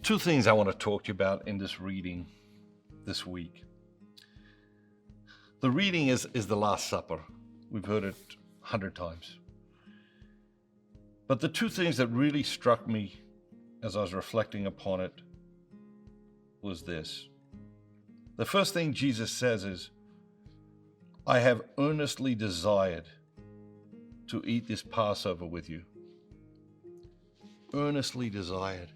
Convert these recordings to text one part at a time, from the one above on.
Two things I want to talk to you about in this reading this week. The reading is the Last Supper. We've heard it 100 times. But the two things that really struck me as I was reflecting upon it was this. The first thing Jesus says is, I have earnestly desired to eat this Passover with you. Earnestly desired.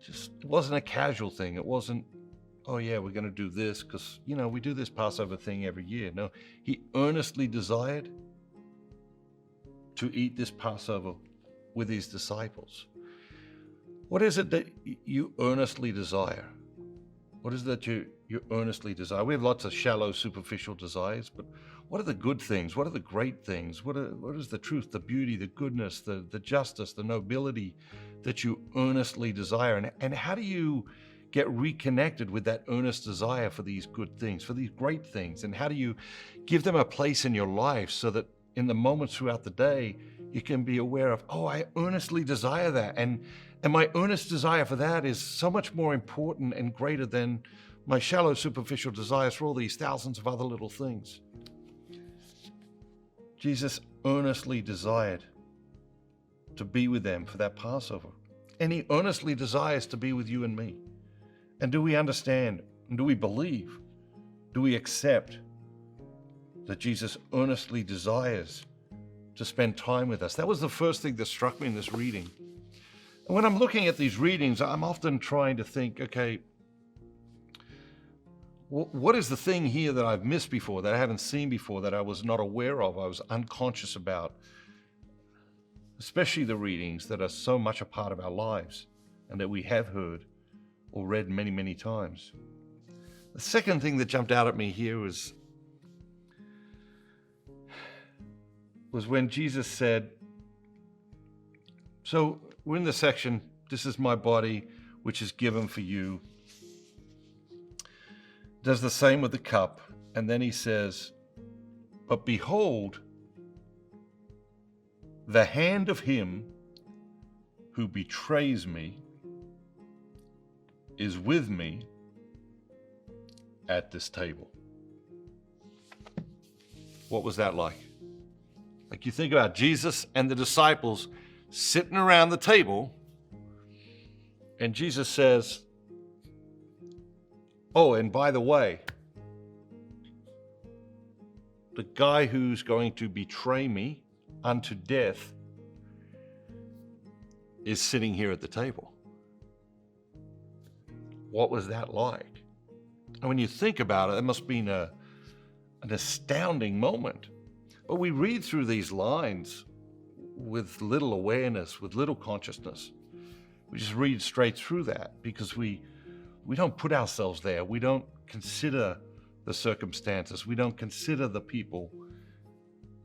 It wasn't a casual thing. It wasn't, oh yeah, we're going to do this because, we do this Passover thing every year. No, he earnestly desired to eat this Passover with his disciples. What is it that you earnestly desire? What is that you earnestly desire? We have lots of shallow, superficial desires, but what are the good things? What are the great things? What is the truth, the beauty, the goodness, the justice, the nobility that you earnestly desire? And how do you get reconnected with that earnest desire for these good things, for these great things? And how do you give them a place in your life so that in the moments throughout the day, you can be aware of, oh, I earnestly desire that. And my earnest desire for that is so much more important and greater than my shallow, superficial desires for all these thousands of other little things. Jesus earnestly desired to be with them for that Passover. And he earnestly desires to be with you and me. And do we understand? And do we believe? Do we accept that Jesus earnestly desires to spend time with us? That was the first thing that struck me in this reading. And when I'm looking at these readings, I'm often trying to think, okay, what is the thing here that I've missed before, that I haven't seen before, that I was not aware of, I was unconscious about? Especially the readings that are so much a part of our lives and that we have heard or read many, many times. The second thing that jumped out at me here was when Jesus said, so we're in the section, this is my body, which is given for you. Does the same with the cup. And then he says, but behold, the hand of him who betrays me is with me at this table. What was that like? Like you think about Jesus and the disciples sitting around the table, and Jesus says, oh, and by the way, the guy who's going to betray me unto death is sitting here at the table. What was that like? And when you think about it, it must have been an astounding moment. But we read through these lines with little awareness, with little consciousness. We just read straight through that because we don't put ourselves there. We don't consider the circumstances. We don't consider the people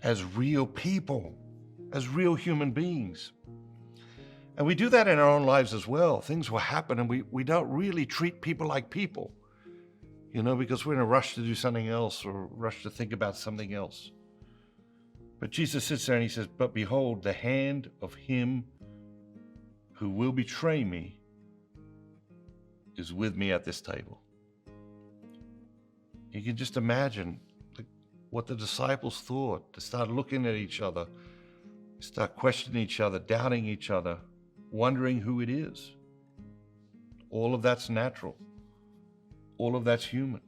as real people, as real human beings. And we do that in our own lives as well. Things will happen and we don't really treat people like people, because we're in a rush to do something else or rush to think about something else. But Jesus sits there and he says, but behold, the hand of him who will betray me is with me at this table. You can just imagine what the disciples thought. They started looking at each other, start questioning each other, doubting each other, wondering who it is. All of that's natural. All of that's human.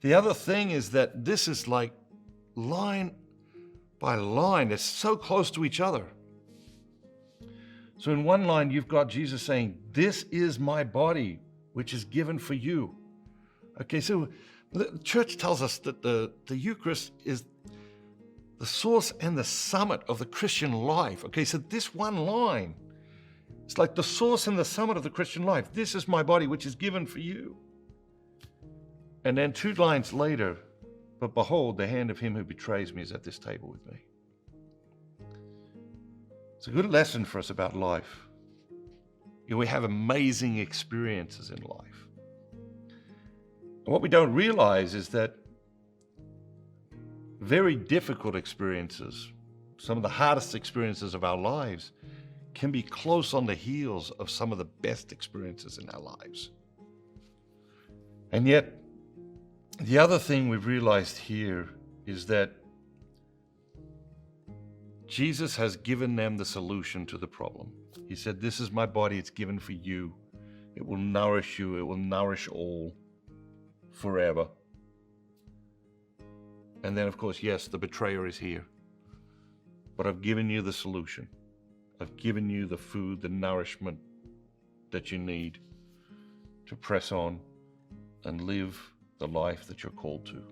The other thing is that this is like line by line. It's so close to each other. So in one line, you've got Jesus saying, this is my body, which is given for you. Okay, so the church tells us that the Eucharist is the source and the summit of the Christian life. Okay, so this one line, it's like the source and the summit of the Christian life. This is my body, which is given for you. And then two lines later, but behold, the hand of him who betrays me is at this table with me. It's a good lesson for us about life. We have amazing experiences in life. And what we don't realize is that very difficult experiences, some of the hardest experiences of our lives, can be close on the heels of some of the best experiences in our lives. And yet, the other thing we've realized here is that Jesus has given them the solution to the problem. He said, "This is my body, it's given for you. It will nourish you, it will nourish all forever." And then, of course, yes, the betrayer is here. But I've given you the solution. I've given you the food, the nourishment that you need to press on and live the life that you're called to.